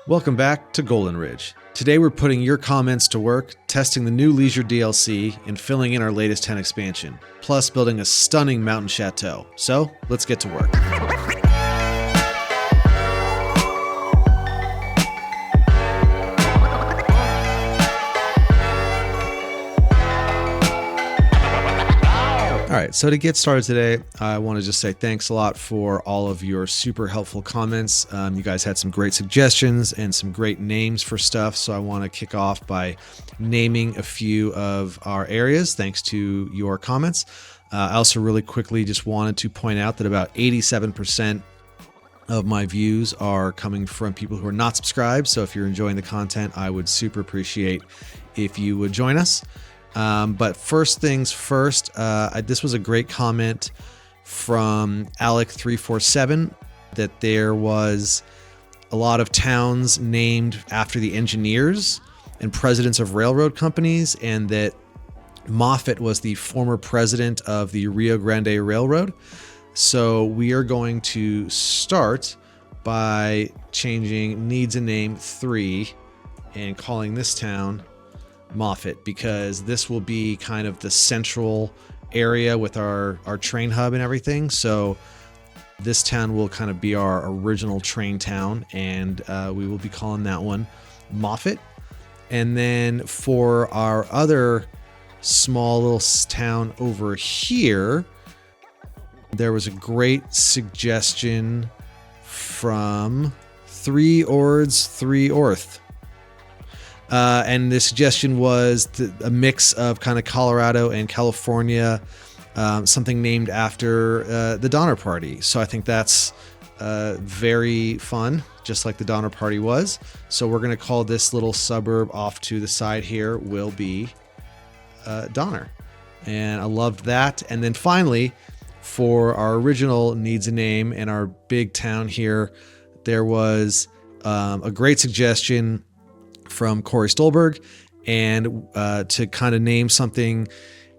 Welcome back to Goldenridge. Today we're putting your comments to work, testing the new Leisure DLC, and filling in our latest 10 expansion, plus building a stunning mountain chateau. So, let's get to work. All right, so to get started today, I want to just say thanks a lot for all of your super helpful comments. You guys had some great suggestions and some great names for stuff, so I want to kick off by naming a few of our areas thanks to your comments. I also really quickly just wanted to point out that about 87% of my views are coming from people who are not subscribed, so if you're enjoying the content, I would super appreciate if you would join us. But first things first, this was a great comment from Alec347 that there was a lot of towns named after the engineers and presidents of railroad companies, and that Moffet was the former president of the Rio Grande Railroad. So we are going to start by changing needs a name 3 and calling this town Moffet, because this will be kind of the central area with our train hub and everything. So this town will kind of be our original train town, and we will be calling that one Moffet. And then for our other small little town over here, there was a great suggestion from 3 Ords 3 Orth. And the suggestion was a mix of kind of Colorado and California, something named after the Donner Party. So I think that's very fun, just like the Donner Party was. So we're going to call this little suburb off to the side here will be Donner. And I loved that. And then finally, for our original needs a name and our big town here, there was a great suggestion from Corey Stolberg, and to kind of name something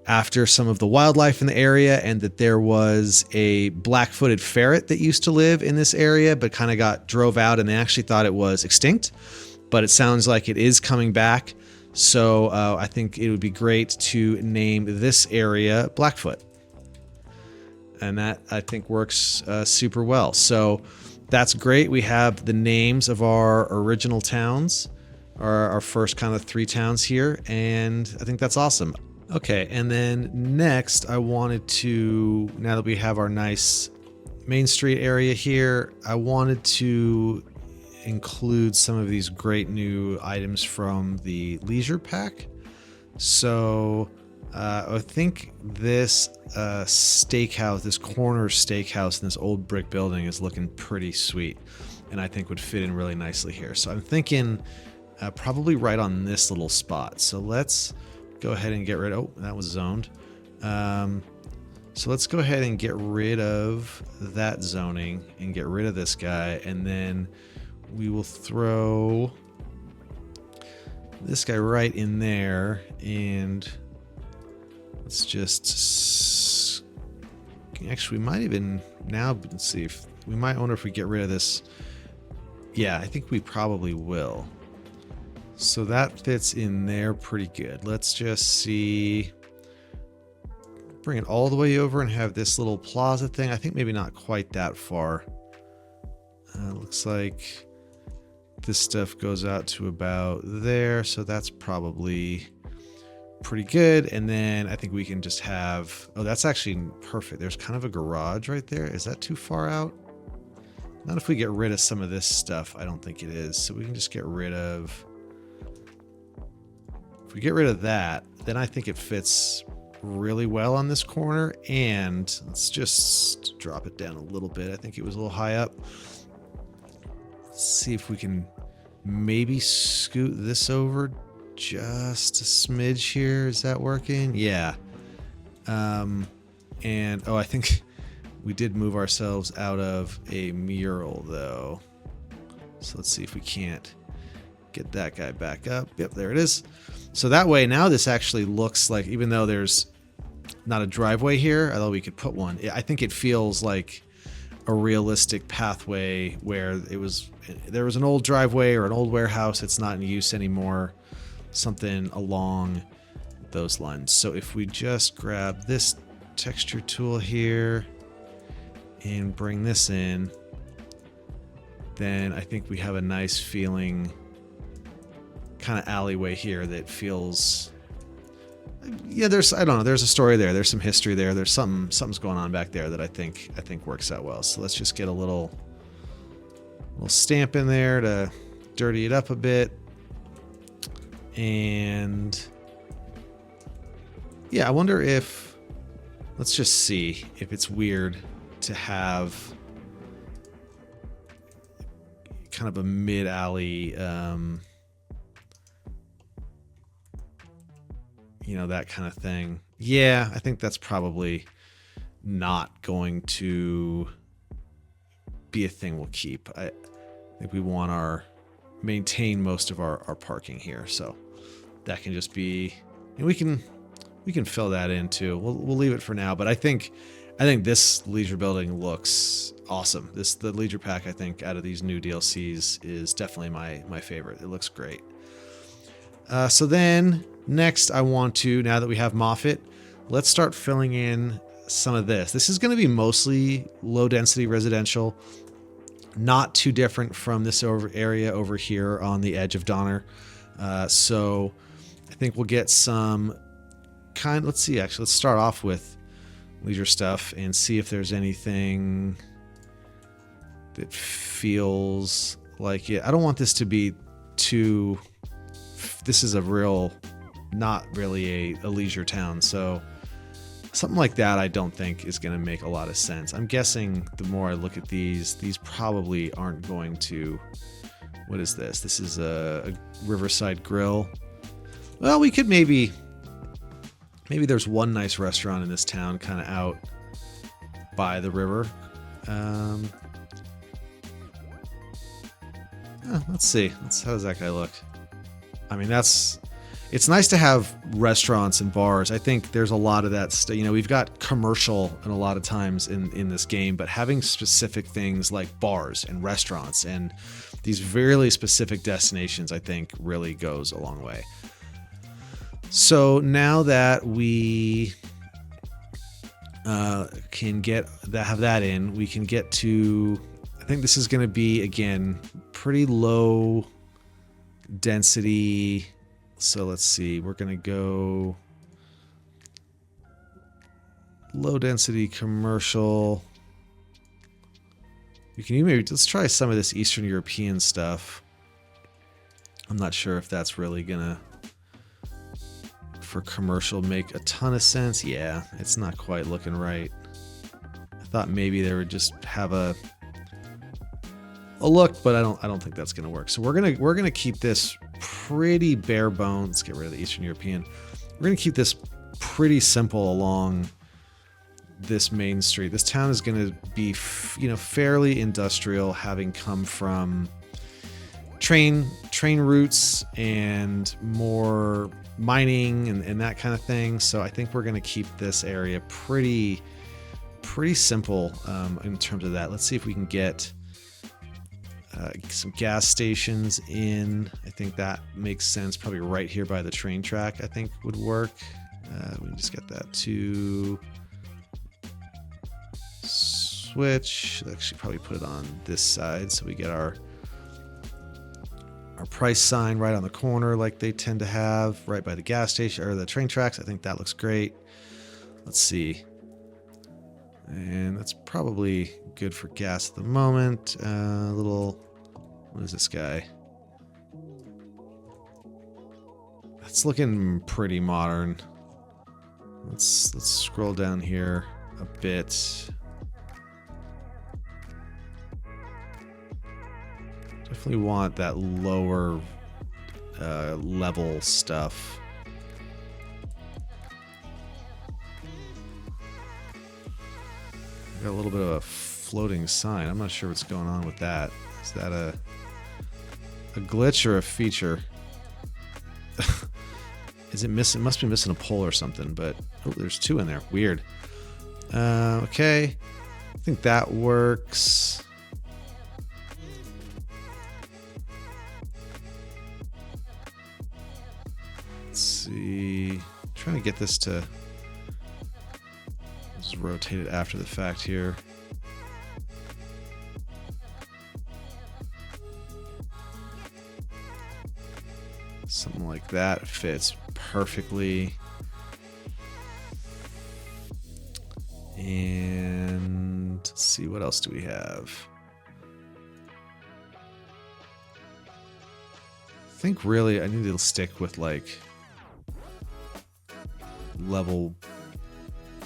after some of the wildlife in the area, and that there was a black-footed ferret that used to live in this area but kind of drove out, and they actually thought it was extinct, but it sounds like it is coming back. So I think it would be great to name this area Blackfoot, and that I think works super well. So that's great. We have the names of our original towns, our first kind of 3 towns here, and I think that's awesome. Okay, and then next I wanted to, now that we have our nice Main Street area here, I wanted to include some of these great new items from the Leisure Pack. So I think this steakhouse, this corner steakhouse in this old brick building is looking pretty sweet, and I think would fit in really nicely here. So I'm thinking probably right on this little spot. So let's go ahead and get rid of, oh, that was zoned. So let's go ahead and get rid of that zoning and get rid of this guy. And then we will throw this guy right in there. And let's just, actually, we might even now, let's see if we might wonder if we get rid of this. Yeah, I think we probably will. So that fits in there pretty good. Let's just see. Bring it all the way over and have this little plaza thing. I think maybe not quite that far. Looks like this stuff goes out to about there. So that's probably pretty good. And then I think we can just have, oh, that's actually perfect. There's kind of a garage right there. Is that too far out? Not if we get rid of some of this stuff. I don't think it is. So we can just get rid of, if we get rid of that, then I think it fits really well on this corner. And let's just drop it down a little bit. I think it was a little high up. Let's see if we can maybe scoot this over just a smidge here. Is that working? Yeah. And oh, I think we did move ourselves out of a mural though. So let's see if we can't get that guy back up. Yep, there it is. So that way now this actually looks like, even though there's not a driveway here, although we could put one, I think it feels like a realistic pathway where there was an old driveway or an old warehouse. It's not in use anymore. Something along those lines. So if we just grab this texture tool here and bring this in, then I think we have a nice feeling kind of alleyway here that feels, yeah, I don't know, there's a story there, there's some history there, there's something's going on back there that I think works out well. So let's just get a little stamp in there to dirty it up a bit. And yeah, I wonder if, let's just see if it's weird to have kind of a mid-alley, you know, that kind of thing. Yeah, I think that's probably not going to be a thing we'll keep. I think we want maintain most of our parking here. So that can just be, and we can fill that in too. We'll leave it for now, but I think this leisure building looks awesome. The leisure pack, I think, out of these new DLCs is definitely my favorite. It looks great. So then next I want to, now that we have Moffet, let's start filling in some of this. This is going to be mostly low density residential, not too different from this area over here on the edge of Donner. So I think we'll get some let's see, actually, let's start off with leisure stuff and see if there's anything that feels like it. I don't want this to be too, this is not really a leisure town. So something like that I don't think is going to make a lot of sense. I'm guessing the more I look at these probably aren't going to, what is this? This is a Riverside Grill. Well, we could maybe there's one nice restaurant in this town kind of out by the river. Let's see. How does that guy look? I mean, it's nice to have restaurants and bars. I think there's a lot of that. You know, we've got commercial and a lot of times in this game, but having specific things like bars and restaurants and these really specific destinations, I think really goes a long way. So now that we have that in, we can get to, I think this is going to be, again, pretty low density. So let's see, we're going to go low density commercial. You can maybe, let's try some of this Eastern European stuff. I'm not sure if that's really going to, for commercial, make a ton of sense. Yeah, it's not quite looking right. I thought maybe they would just have a look, but I don't think that's gonna work. So we're gonna keep this pretty bare bones. Let's get rid of the Eastern European. We're gonna keep this pretty simple along this main street. This town is gonna be fairly industrial, having come from train routes and more mining and that kind of thing. So I think we're going to keep this area pretty simple in terms of that. Let's see if we can get some gas stations in. I think that makes sense. Probably right here by the train track, I think would work. We can just get that to switch. Actually, probably put it on this side so we get our price sign right on the corner like they tend to have, right by the gas station or the train tracks. I think that looks great. Let's see. And that's probably good for gas at the moment. What is this guy? That's looking pretty modern. Let's scroll down here a bit. Definitely want that lower level stuff. Got a little bit of a floating sign. I'm not sure what's going on with that. Is that a glitch or a feature? Is it missing? Must be missing a pole or something. But oh, there's two in there. Weird. Okay. think that works. Let's see. I'm trying to get this to just rotate it after the fact here. Something like that fits perfectly. And let's see, what else do we have? I think really I need to stick with like level.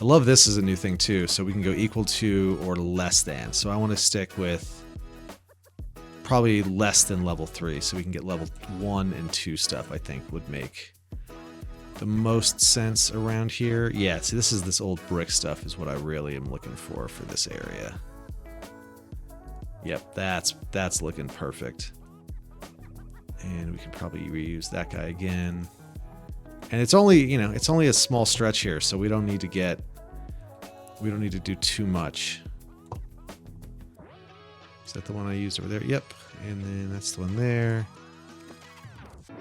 I love this as a new thing too, so we can go equal to or less than. So I want to stick with probably less than level 3, so we can get level 1 and 2 stuff. I think would make the most sense around here. Yeah, see, this is this old brick stuff is what I really am looking for this area. Yep, that's looking perfect. And we can probably reuse that guy again. And it's only, you know, it's only a small stretch here, so we don't need to do too much. Is that the one I used over there? Yep. And then that's the one there.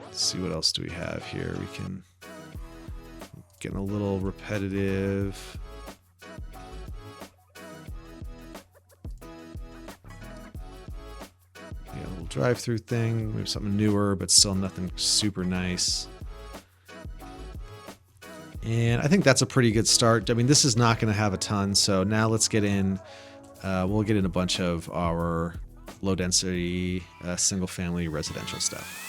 Let's see, what else do we have here? We can getting a little repetitive. Yeah, a little drive-through thing. Maybe something newer, but still nothing super nice. And I think that's a pretty good start. I mean, this is not going to have a ton, so now let's get in. We'll get in a bunch of our low-density, single-family residential stuff.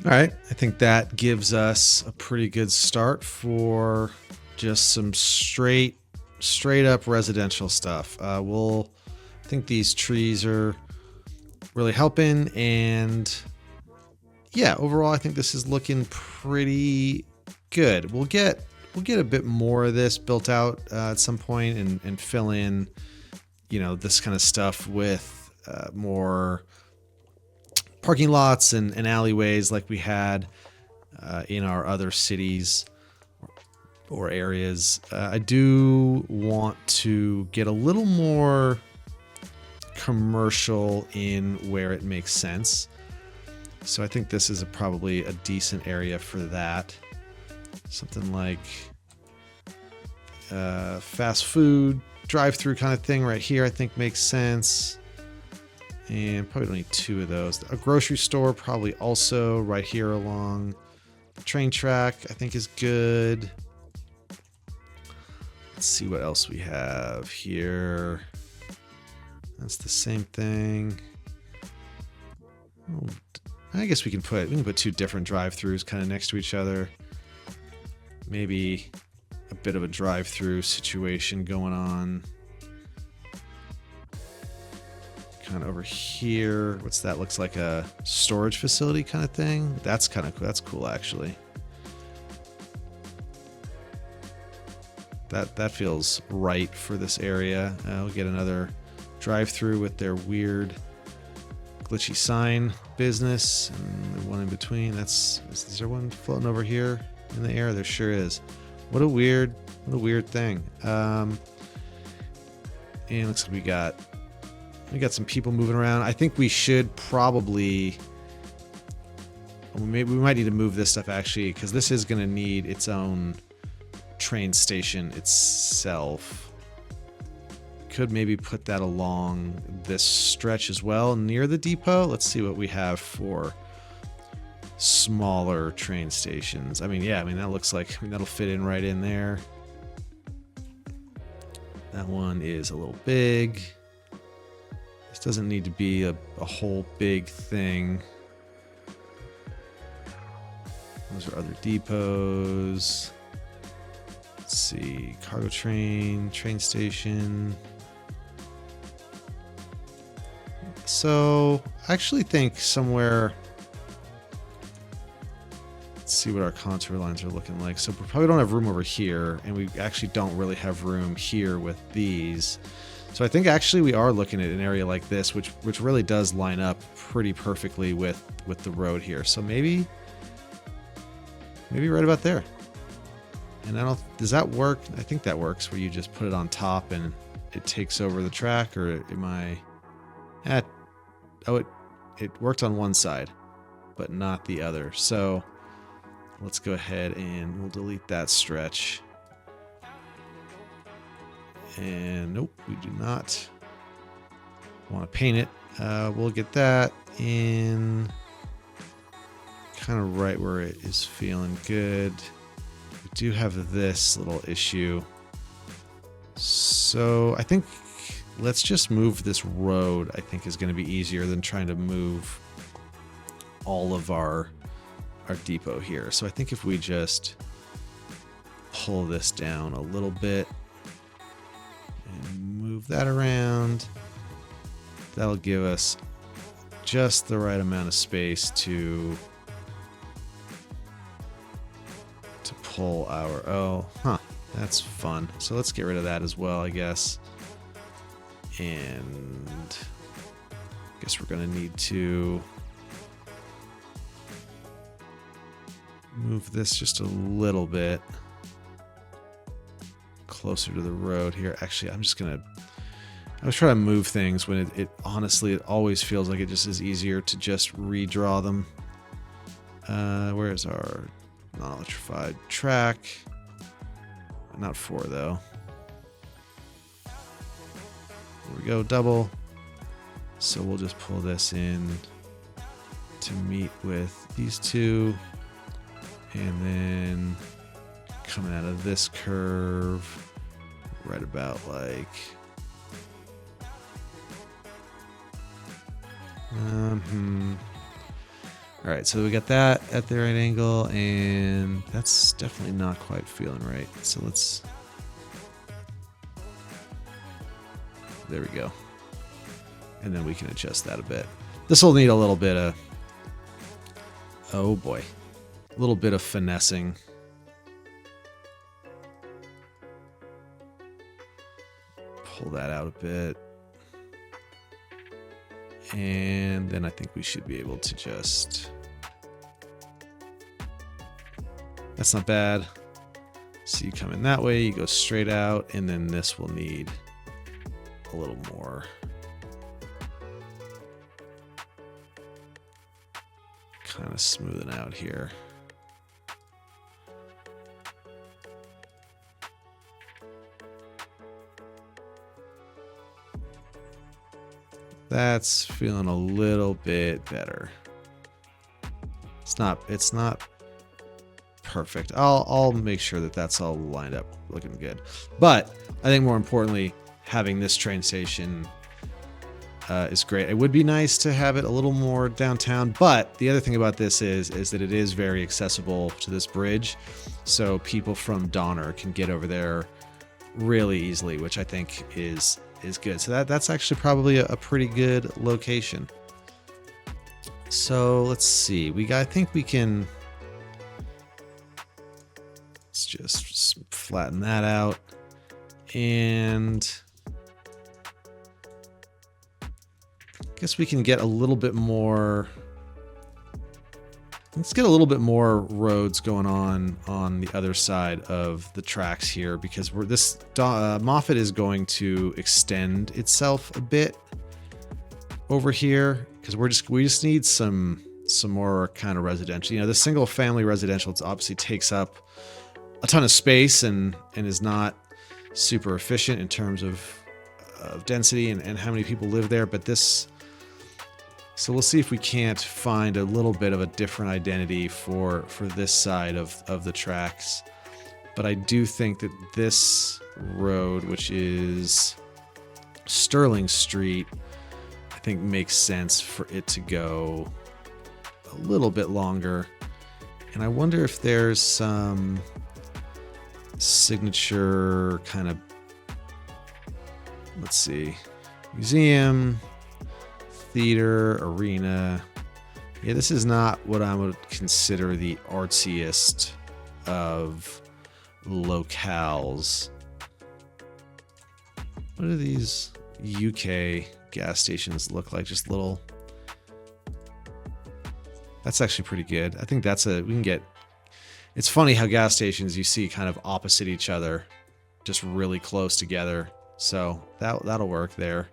All right, I think that gives us a pretty good start for just some straight up residential stuff. I think these trees are really helping, and yeah, overall I think this is looking pretty good. We'll get a bit more of this built out at some point and fill in, you know, this kind of stuff with more parking lots and alleyways like we had in our other cities or areas. I do want to get a little more commercial in where it makes sense. So I think this is probably a decent area for that. Something like fast food, drive-through kind of thing right here I think makes sense. And probably don't need two of those. A grocery store probably also right here along The train track, I think, is good. Let's see what else we have here. That's the same thing. Oh, I guess we can put two different drive-throughs kind of next to each other. Maybe a bit of a drive-through situation going on. Kind of over here. What's that? Looks like a storage facility kind of thing. That's kind of cool. That's cool, actually. That feels right for this area. We'll get another drive-through with their weird glitchy sign business, and one in between. Is there one floating over here in the air? There sure is. What a weird thing. And it looks like we got some people moving around. I think we should probably, we might need to move this stuff actually, because this is going to need its own train station itself. Could maybe put that along this stretch as well near the depot. Let's see what we have for smaller train stations. I mean, yeah, that looks like, that'll fit in right in there. That one is a little big. This doesn't need to be a whole big thing. Those are other depots. Let's see, cargo train station. So I actually think somewhere, let's see what our contour lines are looking like. So we probably don't have room over here, and we actually don't really have room here with these. So I think actually we are looking at an area like this, which really does line up pretty perfectly with the road here. So maybe right about there. And does that work? I think that works, where you just put it on top and it takes over the track, or am I it worked on one side but not the other. So let's go ahead and we'll delete that stretch. And nope, we do not want to paint it. We'll get that in kind of right where it is feeling good. We do have this little issue. So I think let's just move this road. I think is going to be easier than trying to move all of our depot here. So I think if we just pull this down a little bit and move that around, that'll give us just the right amount of space to pull our, that's fun. So let's get rid of that as well, I guess. And I guess we're going to need to move this just a little bit closer to the road here. Actually, I was trying to move things when it honestly, it always feels like it just is easier to just redraw them. Where is our non-electrified track? Not 4 though. There we go, double. So we'll just pull this in to meet with these two. And then coming out of this curve, right about like, all right, so we got that at the right angle, and that's definitely not quite feeling right. So there we go. And then we can adjust that a bit. This will need a little bit of, oh boy, a little bit of finessing. Pull that out a bit. And then I think we should be able to just, that's not bad. So you come in that way, you go straight out, and then this will need a little more. Kind of smoothing out here. That's feeling a little bit better. It's not perfect. I'll make sure that that's all lined up looking good. But I think more importantly, having this train station is great. It would be nice to have it a little more downtown, but the other thing about this is that it is very accessible to this bridge, so people from Donner can get over there really easily, which I think is good. So that's actually probably a pretty good location. So let's see. I think we can. Let's just flatten that out, and I guess we can get a little bit more. Let's get a little bit more roads going on the other side of the tracks here, because Moffet is going to extend itself a bit over here, because we just need some more kind of residential. You know, the single family residential, it obviously takes up a ton of space and is not super efficient in terms of density and how many people live there. But so we'll see if we can't find a little bit of a different identity for this side of the tracks. But I do think that this road, which is Sterling Street, I think makes sense for it to go a little bit longer. And I wonder if there's some signature kind of, let's see, museum, theater, arena. Yeah, this is not what I would consider the artsiest of locales. What do these UK gas stations look like? Just little. That's actually pretty good. I think we can get. It's funny how gas stations you see kind of opposite each other, just really close together. So that'll work there.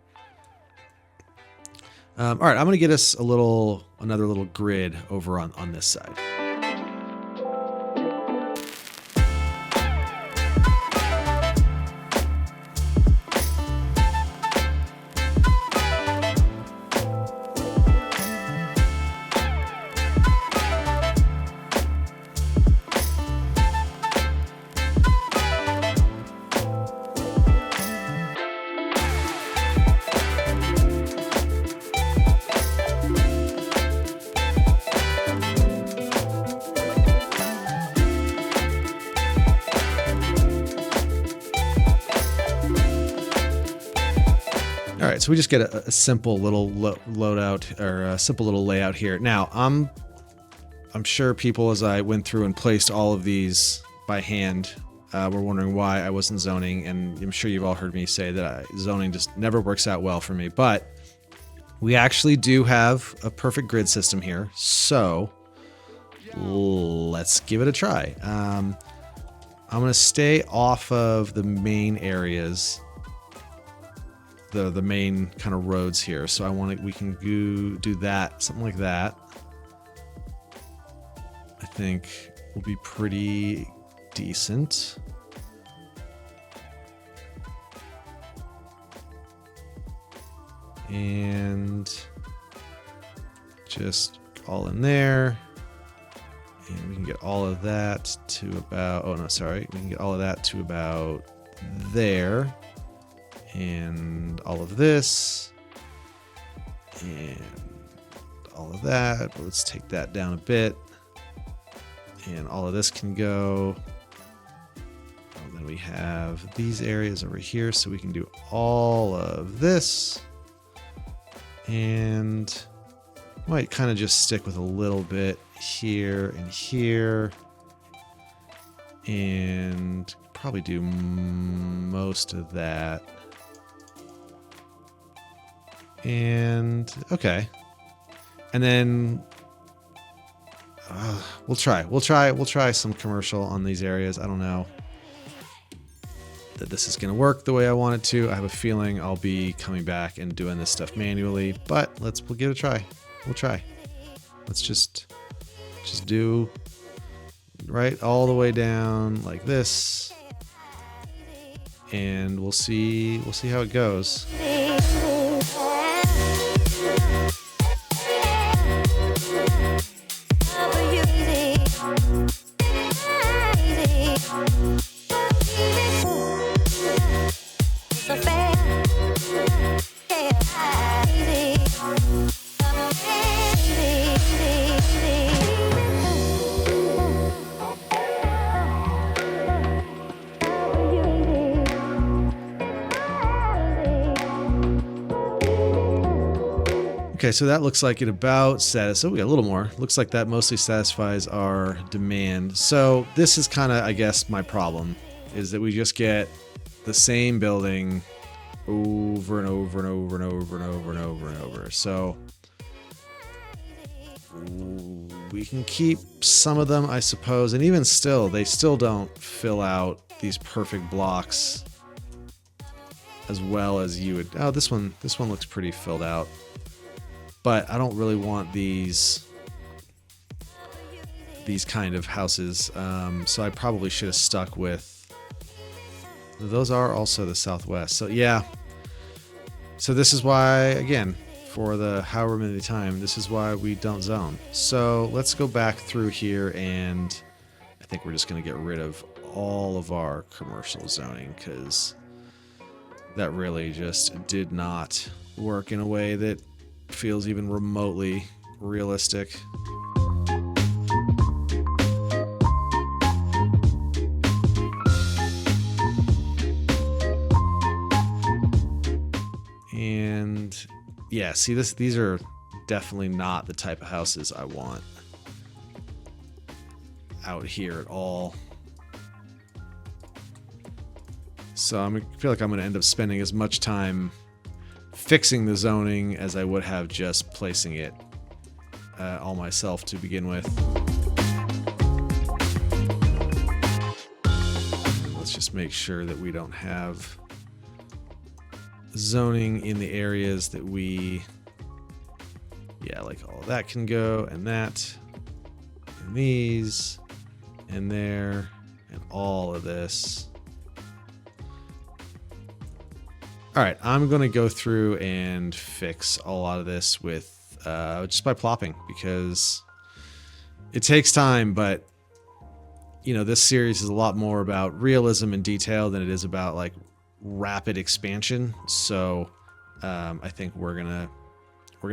All right, I'm going to get us another little grid over on this side. So we just get a simple little loadout, or a simple little layout here. Now, I'm sure people, as I went through and placed all of these by hand, were wondering why I wasn't zoning, and I'm sure you've all heard me say that zoning just never works out well for me. But we actually do have a perfect grid system here, so let's give it a try. I'm going to stay off of the main areas. The main kind of roads here, so we can do that, something like that. I think will be pretty decent. And just all in there, and we can get all of that to about. Oh no, sorry, we can get all of that to about there. And all of this, and all of that. But let's take that down a bit, and all of this can go. And then we have these areas over here, so we can do all of this, and might kind of just stick with a little bit here and here, and probably do most of that. And okay, and then we'll try some commercial on these areas. I don't know that this is going to work the way I want it to. I have a feeling I'll be coming back and doing this stuff manually, but we'll give it a try. We'll try. Let's just do right all the way down like this, and we'll see how it goes. Okay, so that looks like it about satisfies. Oh, we got a little more. Looks like that mostly satisfies our demand. So this is kind of, I guess, my problem, is that we just get the same building over and over and over and over and over and over and over. So we can keep some of them, I suppose, and even still, they still don't fill out these perfect blocks as well as you would. Oh, this one looks pretty filled out. But I don't really want these kind of houses, so I probably should have stuck with. Those are also the Southwest, so yeah. So this is why, again, for the however many time, this is why we don't zone. So let's go back through here, and I think we're just going to get rid of all of our commercial zoning, because that really just did not work in a way that feels even remotely realistic. And yeah, see these are definitely not the type of houses I want out here at all. So I feel like I'm going to end up spending as much time fixing the zoning as I would have just placing it all myself to begin with. Let's just make sure that we don't have zoning in the areas that we, yeah, like all that can go, and that, and these, and there, and all of this. All right, I'm going to go through and fix a lot of this with just by plopping, because it takes time, but you know, this series is a lot more about realism and detail than it is about like rapid expansion. So I think we're gonna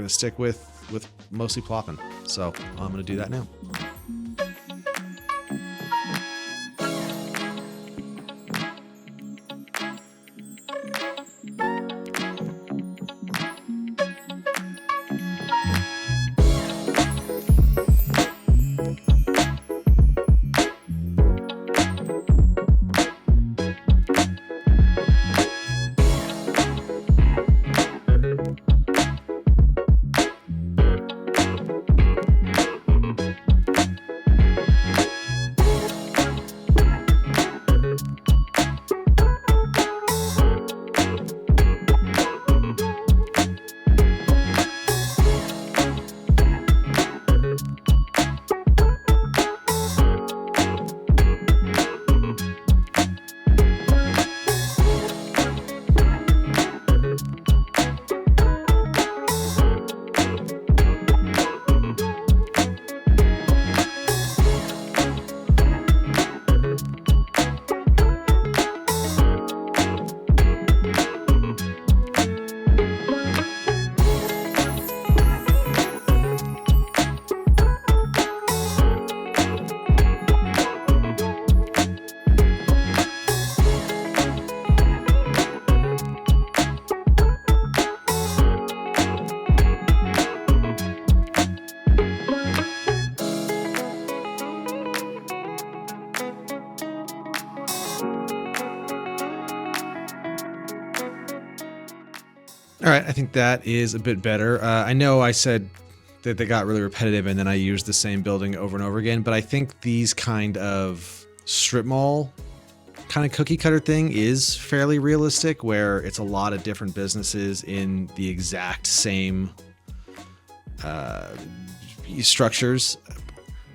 stick with mostly plopping. So I'm gonna do that now. All right, I think that is a bit better. I know I said that they got really repetitive and then I used the same building over and over again, but I think these kind of strip mall kind of cookie cutter thing is fairly realistic, where it's a lot of different businesses in the exact same structures.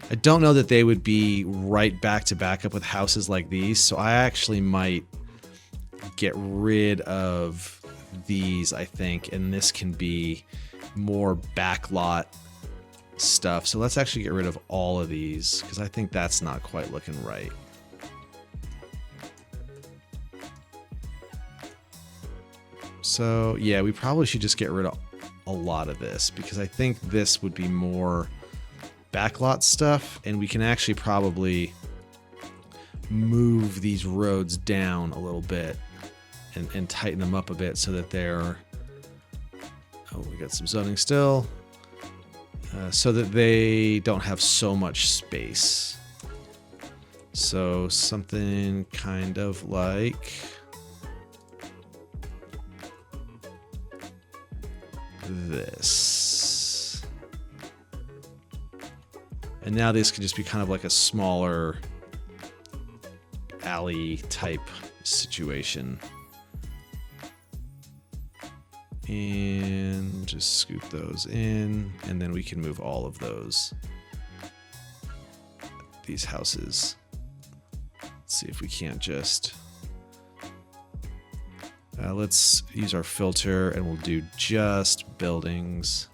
I don't know that they would be right back to back up with houses like these, so I actually might get rid of these, I think, and this can be more backlot stuff. So let's actually get rid of all of these, because I think that's not quite looking right. So yeah, we probably should just get rid of a lot of this, because I think this would be more backlot stuff, and we can actually probably move these roads down a little bit and tighten them up a bit so that they're Oh, we got some zoning still. So that they don't have so much space. So something kind of like this. And now this could just be kind of like a smaller alley type situation. And just scoop those in, and then we can move all of these houses. Let's see if we can't just let's use our filter, and we'll do just buildings,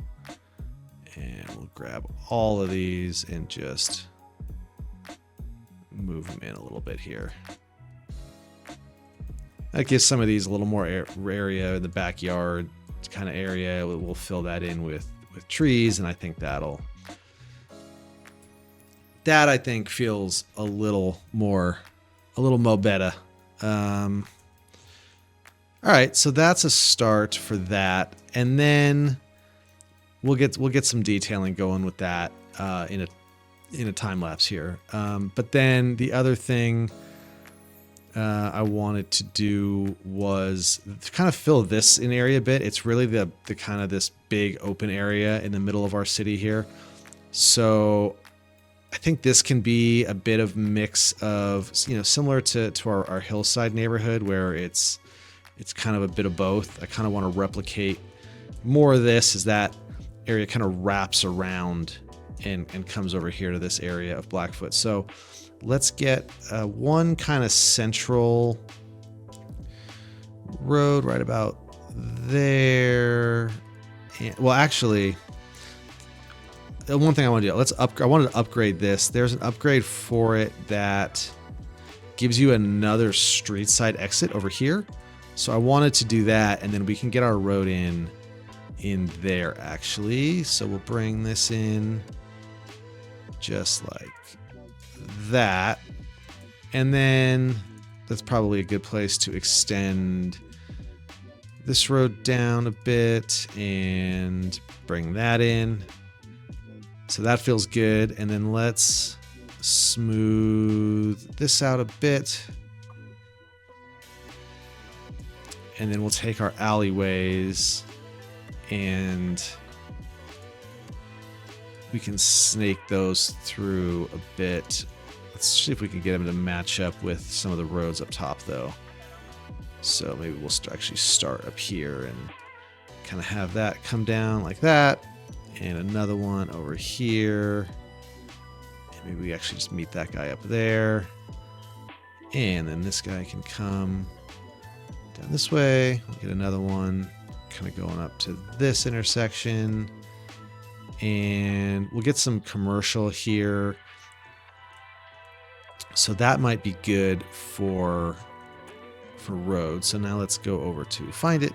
and we'll grab all of these and just move them in a little bit here. That gives some of these a little more area in the backyard kind of area. We'll fill that in with trees, and I think that I think feels a little more better. All right, so that's a start for that, and then we'll get some detailing going with that in a time lapse here. But then the other thing I wanted to do was to kind of fill this in area a bit. It's really the kind of this big open area in the middle of our city here. So I think this can be a bit of mix of, similar to our hillside neighborhood, where it's kind of a bit of both. I kind of want to replicate more of this as that area kind of wraps around and comes over here to this area of Blackfoot. So let's get one kind of central road right about there. Well, actually, one thing I want to do, I wanted to upgrade this. There's an upgrade for it that gives you another street side exit over here. So I wanted to do that, and then we can get our road in there, actually. So we'll bring this in just like that, and then that's probably a good place to extend this road down a bit and bring that in. So that feels good, and then let's smooth this out a bit, and then we'll take our alleyways and we can snake those through a bit. Let's see if we can get them to match up with some of the roads up top, though. So maybe we'll actually start up here and kind of have that come down like that, and another one over here. And maybe we actually just meet that guy up there, and then this guy can come down this way. We'll get another one kind of going up to this intersection, and we'll get some commercial here. So that might be good for roads. So now let's go over to find it,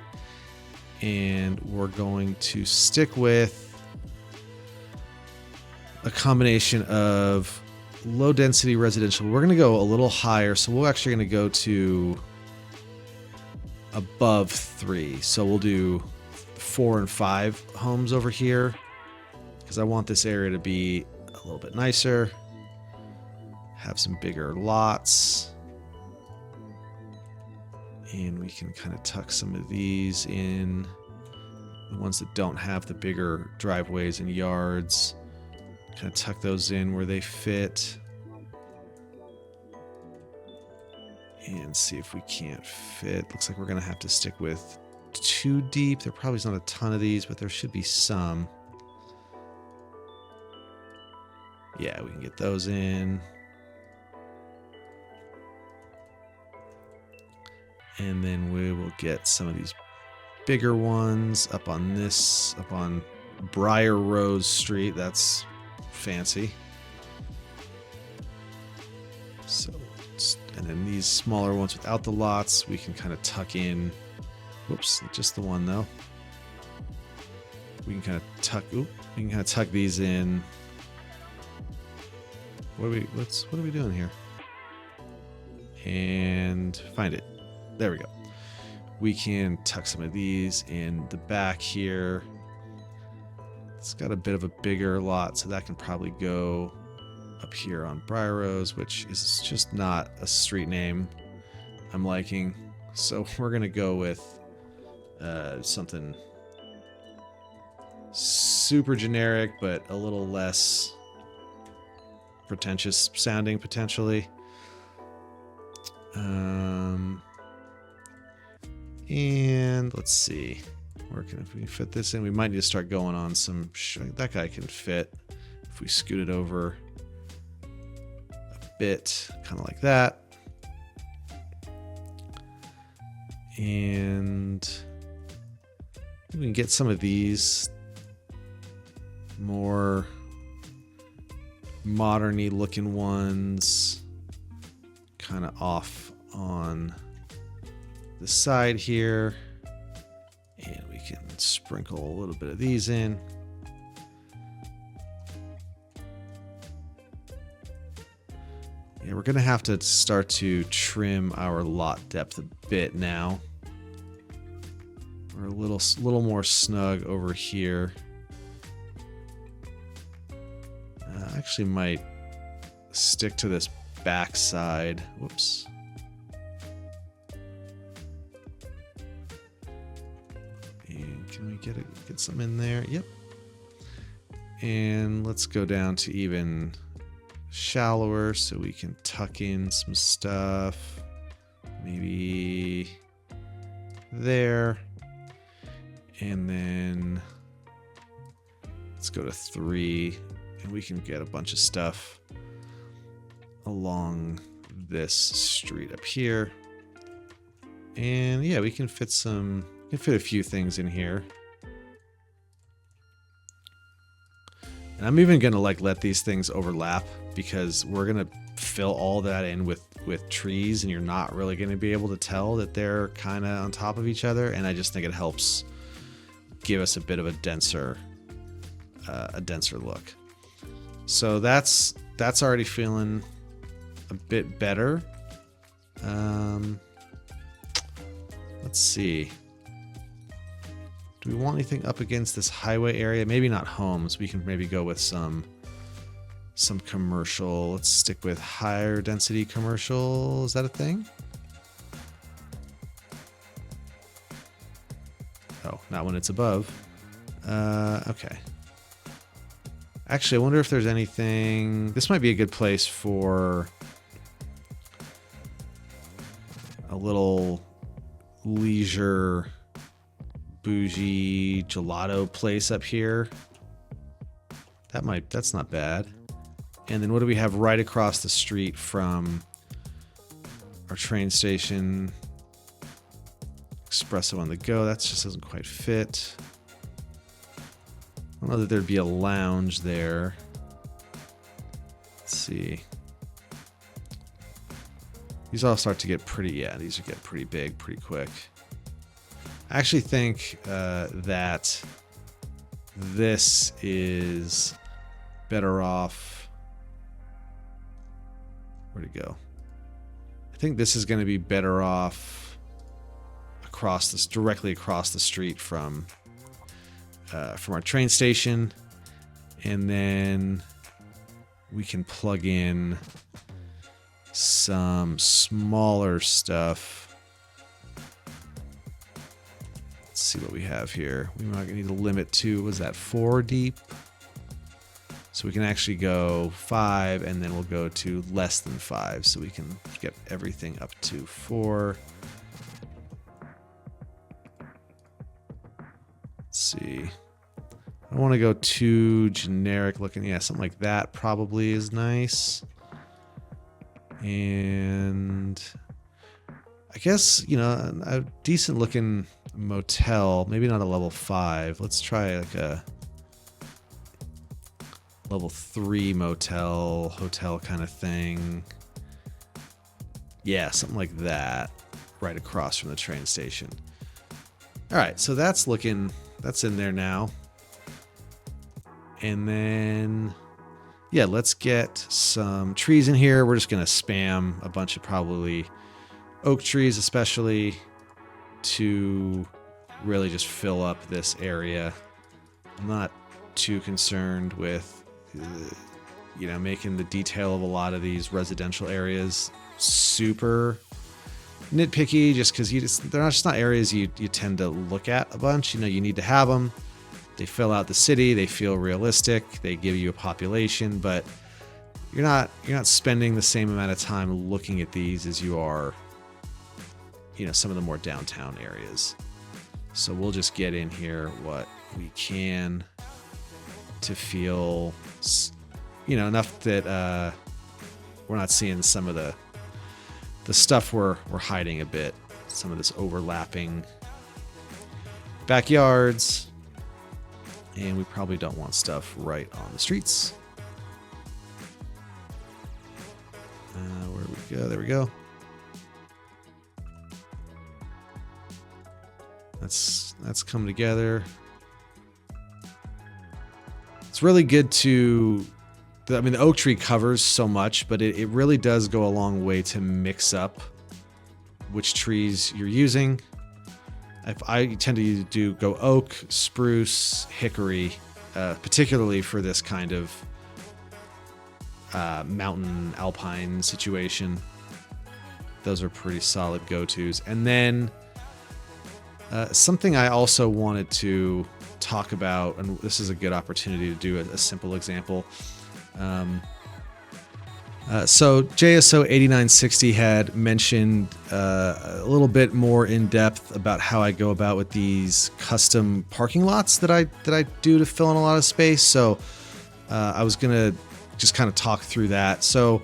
and we're going to stick with a combination of low density residential. We're going to go a little higher, so we're actually going to go to above 3. So we'll do 4 and 5 homes over here, because I want this area to be a little bit nicer, have some bigger lots, and we can kind of tuck some of these in, the ones that don't have the bigger driveways and yards, kind of tuck those in where they fit, and see if we can't fit. Looks like we're going to have to stick with 2 deep. There probably is not a ton of these, but there should be some. Yeah, we can get those in. And then we will get some of these bigger ones up on Briar Rose Street. That's fancy. So, and then these smaller ones without the lots, we can kind of tuck in. Whoops, just the one though. We can kind of tuck these in. What are we doing here? And find it. There we go. We can tuck some of these in the back here. It's got a bit of a bigger lot, so that can probably go up here on Briar Rose, which is just not a street name I'm liking. So we're going to go with something super generic, but a little less pretentious sounding, potentially. And let's see. If we fit this in, we might need to start going on some... that guy can fit if we scoot it over a bit, kind of like that. And we can get some of these more modern-y looking ones kind of off on the side here. And we can sprinkle a little bit of these in. Yeah, we're going to have to start to trim our lot depth a bit now. We're a little more snug over here. I actually might stick to this back side. Whoops. And can we get some in there? Yep. And let's go down to even shallower so we can tuck in some stuff. Maybe there. And then let's go to 3, and we can get a bunch of stuff along this street up here. And yeah, we can fit a few things in here. And I'm even gonna let these things overlap, because we're gonna fill all that in with trees, and you're not really gonna be able to tell that they're kind of on top of each other. And I just think it helps give us a bit of a denser look. So that's already feeling a bit better. Let's see. Do we want anything up against this highway area? Maybe not homes. We can maybe go with some commercial. Let's stick with higher density commercial. Is that a thing? Oh, not when it's above. Okay. Actually, I wonder if there's anything... This might be a good place for a little leisure, bougie gelato place up here. That's not bad. And then what do we have right across the street from our train station? Espresso on the go. That just doesn't quite fit. I don't know that there'd be a lounge there. Let's see. These all start to get pretty... Yeah, these will get pretty big pretty quick. I actually think that this is better off... Where'd it go? I think this is going to be better off directly across the street from our train station, and then we can plug in some smaller stuff. Let's see what we have here. We might need to limit to, was that 4 deep? So we can actually go 5, and then we'll go to less than 5, so we can get everything up to 4. Let's see. I don't want to go too generic looking. Yeah, something like that probably is nice. And I guess, a decent looking motel, maybe not a level 5. Let's try like a level 3 hotel kind of thing. Yeah, something like that, right across from the train station. All right, so that's in there now. And then, yeah, let's get some trees in here. We're just going to spam a bunch of probably oak trees, especially, to really just fill up this area. I'm not too concerned with, you know, making the detail of a lot of these residential areas super nitpicky, just because they're just not areas you tend to look at a bunch. You know, you need to have them. They fill out the city. They feel realistic. They give you a population, but you're not spending the same amount of time looking at these as you are, you know, some of the more downtown areas. So we'll just get in here what we can to feel, you know, enough that we're not seeing some of the stuff we're hiding a bit. Some of this overlapping backyards. And we probably don't want stuff right on the streets. Where do we go? There we go. That's come together. It's really good to, I mean, the oak tree covers so much, but it really does go a long way to mix up which trees you're using. I tend to go oak, spruce, hickory, particularly for this kind of mountain alpine situation. Those are pretty solid go-tos. And then something I also wanted to talk about, and this is a good opportunity to do a simple example. So JSO 8960 had mentioned a little bit more in depth about how I go about with these custom parking lots that I do to fill in a lot of space. So I was gonna just kind of talk through that. So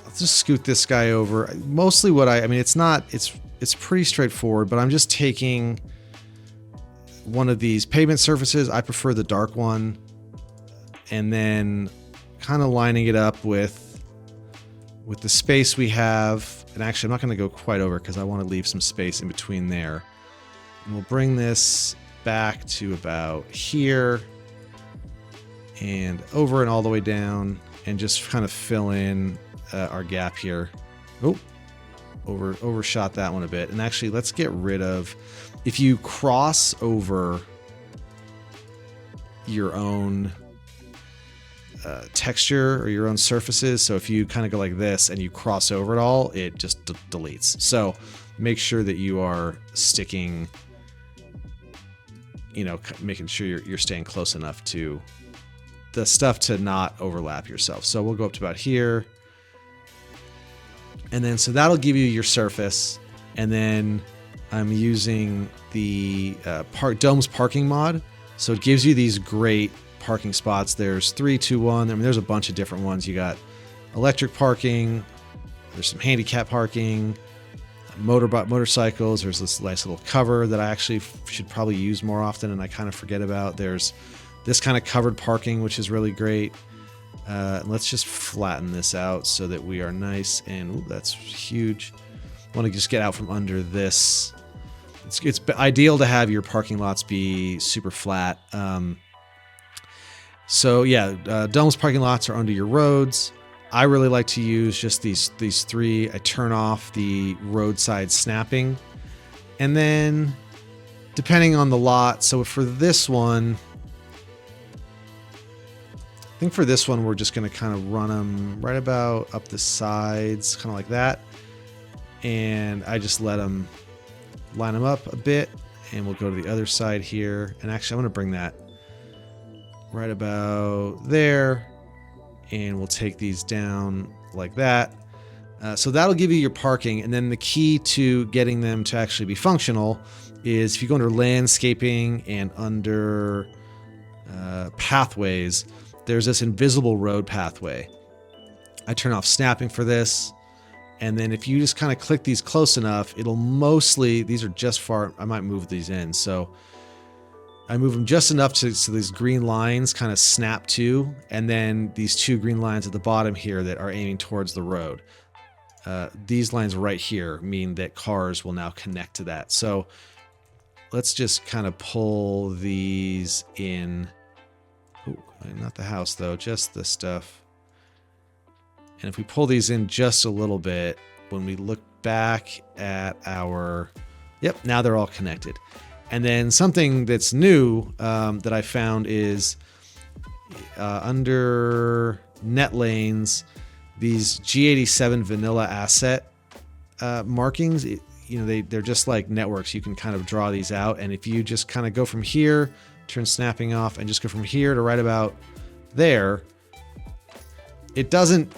I'll just scoot this guy over. Mostly what I mean, it's pretty straightforward, but I'm just taking one of these pavement surfaces. I prefer the dark one, and then kind of lining it up with the space we have. And actually, I'm not going to go quite over because I want to leave some space in between there. And we'll bring this back to about here and over and all the way down, and just kind of fill in our gap here. Oh, overshot that one a bit. And actually, let's get rid of, if you cross over your own texture or your own surfaces, so if you kind of go like this and you cross over it all, it just deletes. So make sure that you are sticking, you know, making sure you're staying close enough to the stuff to not overlap yourself. So we'll go up to about here, and then so that'll give you your surface. And then I'm using the Dome's parking mod, so it gives you these great parking spots. There's 3, 2, 1. I mean, there's a bunch of different ones. You got electric parking. There's some handicap parking, motorcycles. There's this nice little cover that I actually should probably use more often, and I kind of forget about. There's this kind of covered parking, which is really great. Let's just flatten this out so that we are nice, and ooh, that's huge. I want to just get out from under this. It's ideal to have your parking lots be super flat. So yeah, Dome's parking lots are under your roads. I really like to use just these 3. I turn off the roadside snapping, and then depending on the lot. So for this one, I think for this one, we're just going to kind of run them right about up the sides, kind of like that. And I just let them line them up a bit, and we'll go to the other side here. And actually, I'm going to bring that right about there, and we'll take these down like that. So that'll give you your parking. And then the key to getting them to actually be functional is if you go under landscaping and under pathways, there's this invisible road pathway. I turn off snapping for this. And then if you just kind of click these close enough, it'll mostly, these are just far, I might move these in. So I move them just enough so these green lines kind of snap to, and then these 2 green lines at the bottom here that are aiming towards the road. These lines right here mean that cars will now connect to that. So let's just kind of pull these in. Ooh, not the house though, just the stuff. And if we pull these in just a little bit, when we look back at our, yep, now they're all connected. And then something that's new that I found is under net lanes, these G87 vanilla asset markings, they're just like networks. You can kind of draw these out. And if you just kind of go from here, turn snapping off, and just go from here to right about there, it doesn't,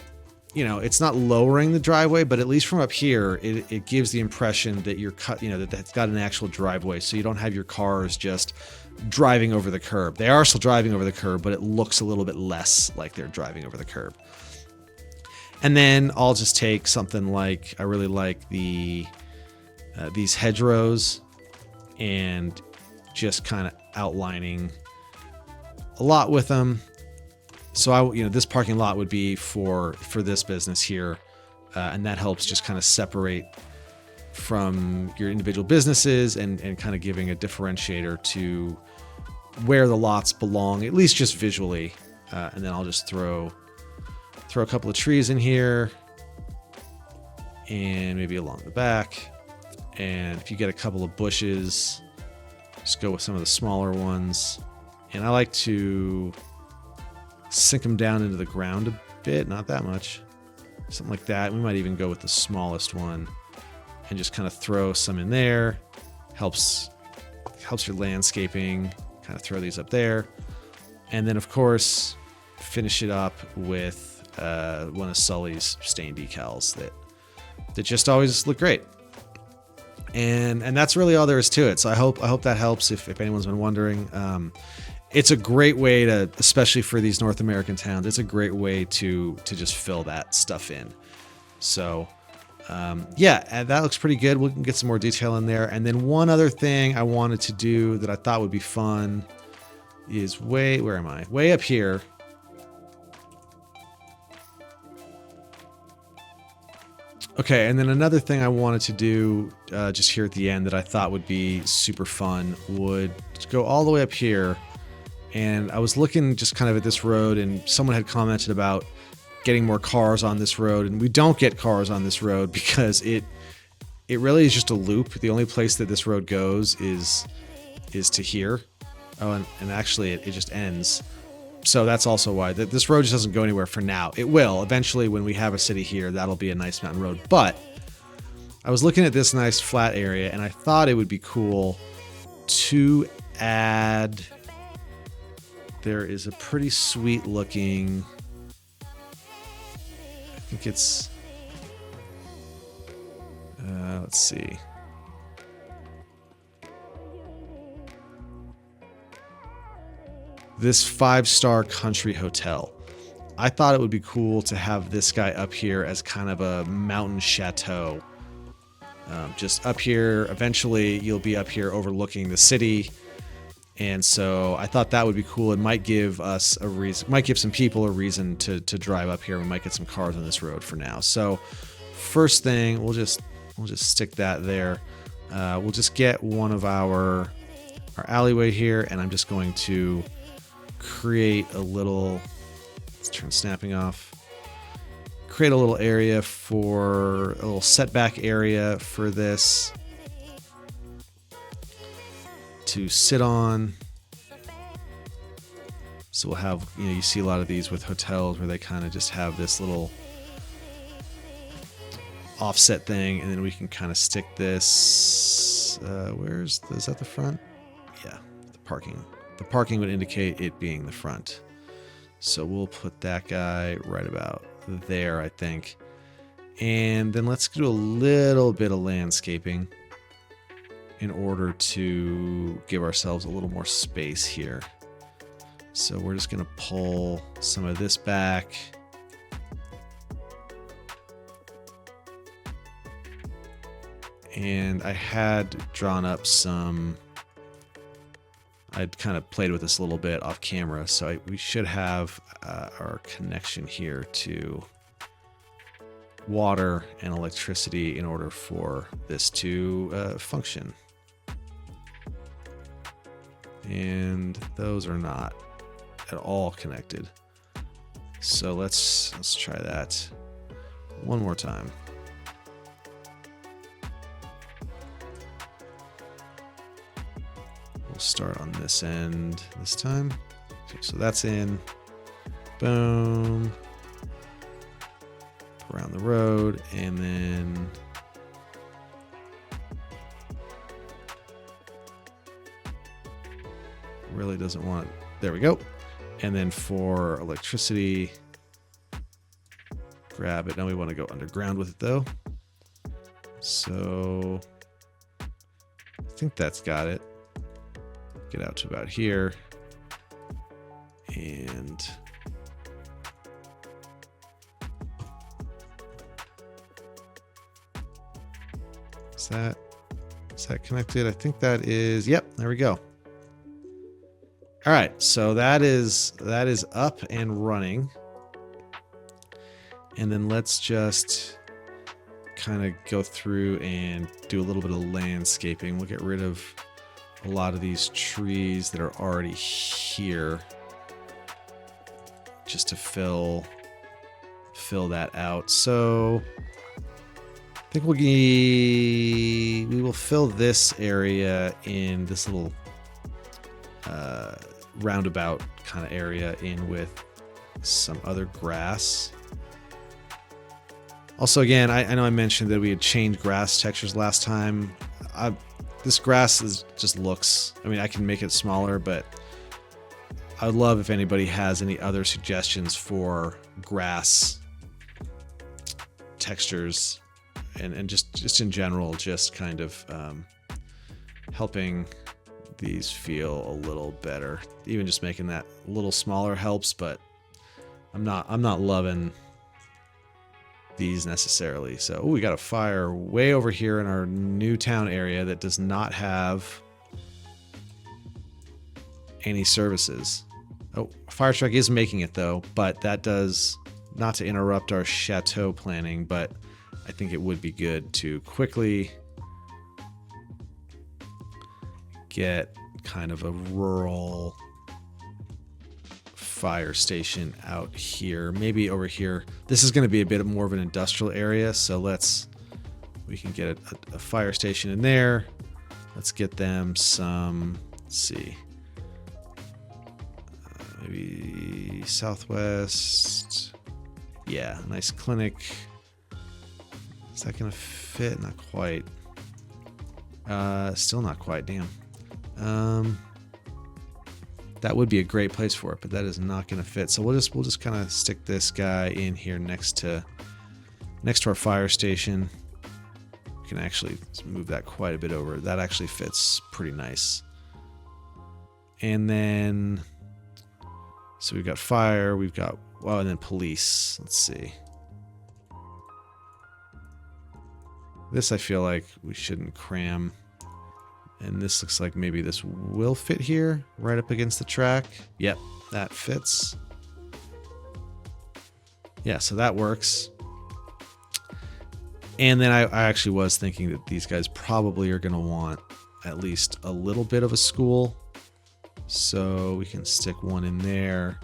it's not lowering the driveway, but at least from up here, it gives the impression that you're cut, that's got an actual driveway. So you don't have your cars just driving over the curb. They are still driving over the curb, but it looks a little bit less like they're driving over the curb. And then I'll just take something like, I really like these hedgerows, and just kind of outlining a lot with them. So this parking lot would be for this business here, and that helps just kind of separate from your individual businesses and kind of giving a differentiator to where the lots belong, at least just visually. And then I'll just throw a couple of trees in here, and maybe along the back. And if you get a couple of bushes, just go with some of the smaller ones. And I like to sink them down into the ground a bit, not that much, something like that. We might even go with the smallest one and just kind of throw some in there. Helps your landscaping. Kind of throw these up there, and then of course finish it up with one of Sully's stain decals that just always look great. And that's really all there is to it. So I hope that helps if anyone's been wondering. It's a great way to, especially for these North American towns, it's a great way to just fill that stuff in. So yeah, and that looks pretty good. We can get some more detail in there. And then one other thing I wanted to do that I thought would be fun is where am I? Way up here. Okay, and then another thing I wanted to do just here at the end that I thought would be super fun would go all the way up here. And I was looking just kind of at this road, and someone had commented about getting more cars on this road, and we don't get cars on this road because it really is just a loop. The only place that this road goes is to here. Oh, and actually it just ends. So that's also why this road just doesn't go anywhere for now. It will eventually when we have a city here. That'll be a nice mountain road. But I was looking at this nice flat area, and I thought it would be cool to add. There is a pretty sweet looking, I think it's, let's see. This 5-star country hotel. I thought it would be cool to have this guy up here as kind of a mountain chateau. Just up here, eventually you'll be up here overlooking the city. And so I thought that would be cool. It might give us a reason, might give some people a reason to drive up here. We might get some cars on this road for now. So first thing, we'll just stick that there. We'll just get one of our alleyway here, and I'm just going to create a little, let's turn snapping off, create a little area for a little setback area for this to sit on. So we'll have, you see a lot of these with hotels where they kind of just have this little offset thing, and then we can kind of stick this, is that the front? Yeah, the parking would indicate it being the front. So we'll put that guy right about there, I think. And then let's do a little bit of landscaping in order to give ourselves a little more space here. So we're just going to pull some of this back. And I had drawn up some, I'd kind of played with this a little bit off camera, so we should have our connection here to water and electricity in order for this to function. And those are not at all connected. So let's try that one more time. we'll start on this end this time. Okay, so that's in. Boom. Around the road, and then really doesn't want. There we go. And then for electricity, grab it. Now we want to go underground with it though. So I think that's got it. Get out to about here. And is that connected? I think that is, yep, there we go. All right, so that is up and running. And then let's just kind of go through and do a little bit of landscaping. We'll get rid of a lot of these trees that are already here just to fill that out. So I think we will fill this area in this little roundabout kind of area in with some other grass. Also, again, I know I mentioned that we had changed grass textures last time. This grass just looks, I mean, I can make it smaller, but I would love if anybody has any other suggestions for grass textures and just in general, just kind of helping these feel a little better. Even just making that a little smaller helps, but I'm not loving these necessarily. So we got a fire way over here in our new town area that does not have any services. Oh, a fire truck is making it though, but that does, not to interrupt our chateau planning, but I think it would be good to quickly get kind of a rural fire station out here, maybe over here. This is going to be a bit more of an industrial area, so we can get a fire station in there. Let's get them some, let's see, maybe southwest. Yeah, nice clinic. Is that going to fit? Not quite. Still not quite, damn. That would be a great place for it, but that is not going to fit. So we'll just kind of stick this guy in here next to our fire station. We can actually move that quite a bit over. That actually fits pretty nice. And then, so we've got fire, we've got, well, and then police. Let's see. This I feel like we shouldn't cram. And this looks like maybe this will fit here, right up against the track. Yep, that fits. Yeah, so that works. And then I actually was thinking that these guys probably are going to want at least a little bit of a school. So we can stick one in there.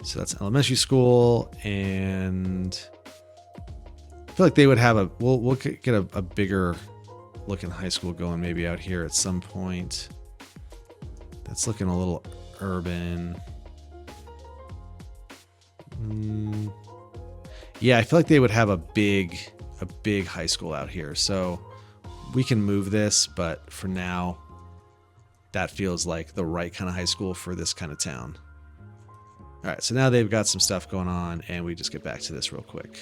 So that's elementary school, and I feel like they would have we'll get a bigger looking high school going maybe out here at some point. That's looking a little urban. Yeah, I feel like they would have a big high school out here. So we can move this, but for now, that feels like the right kind of high school for this kind of town. All right, so now they've got some stuff going on, and we just get back to this real quick.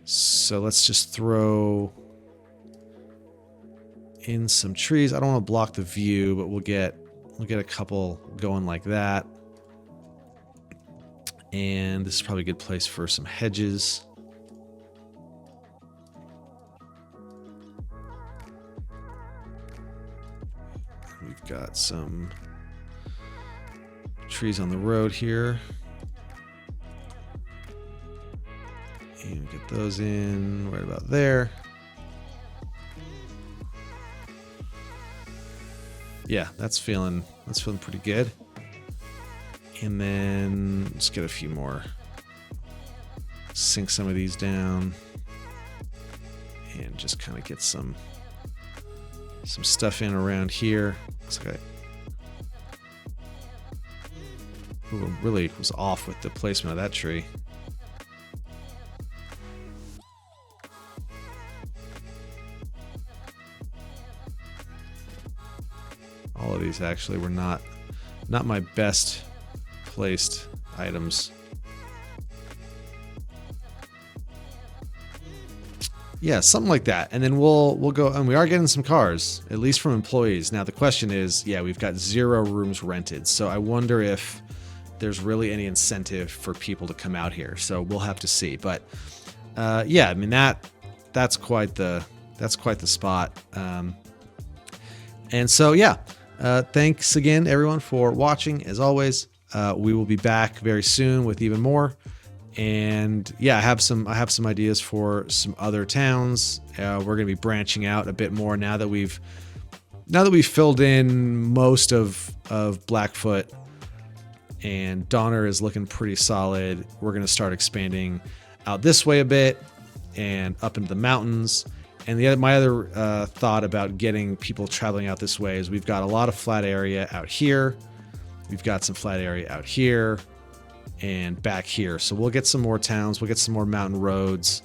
So let's just throw in some trees. I don't want to block the view, but we'll get a couple going like that. And this is probably a good place for some hedges. We've got some trees on the road here. And get those in right about there. Yeah, that's feeling pretty good. And then let's get a few more. Sink some of these down and just kind of get some some stuff in around here. Okay. Ooh, really was off with the placement of that tree. All of these actually were not my best placed items. Yeah, something like that. And then we'll go, and we are getting some cars, at least from employees. Now the question is, yeah, we've got 0 rooms rented. So I wonder if there's really any incentive for people to come out here. So we'll have to see. But yeah, I mean that's quite the spot. And so yeah. Thanks again, everyone, for watching. As always, we will be back very soon with even more. And yeah, I have some ideas for some other towns. We're going to be branching out a bit more now that we've filled in most of Blackfoot, and Donner is looking pretty solid. We're going to start expanding out this way a bit and up into the mountains. And my other thought about getting people traveling out this way is we've got a lot of flat area out here. We've got some flat area out here and back here. So we'll get some more towns. We'll get some more mountain roads.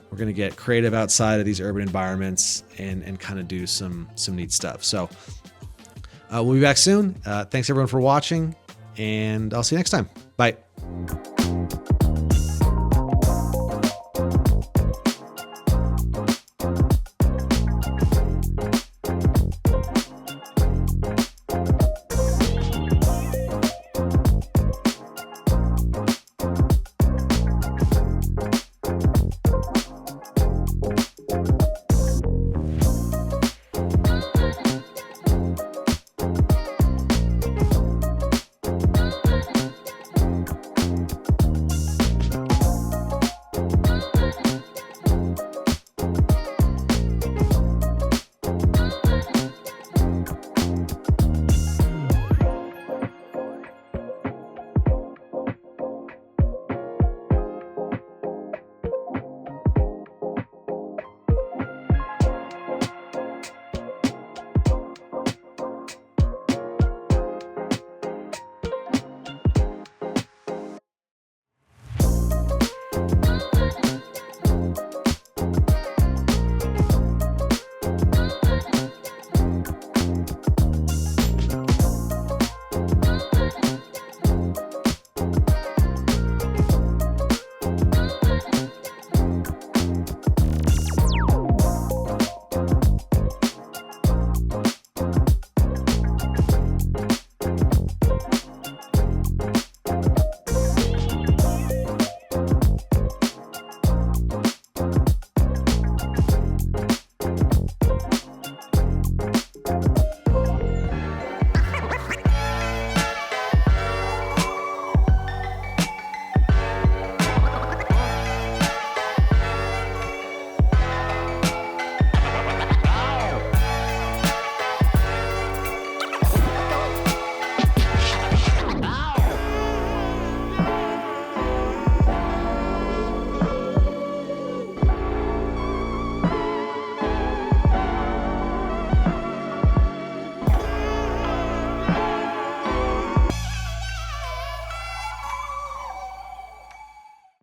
We're going to get creative outside of these urban environments and kind of do some neat stuff. So we'll be back soon. Thanks everyone for watching, and I'll see you next time. Bye.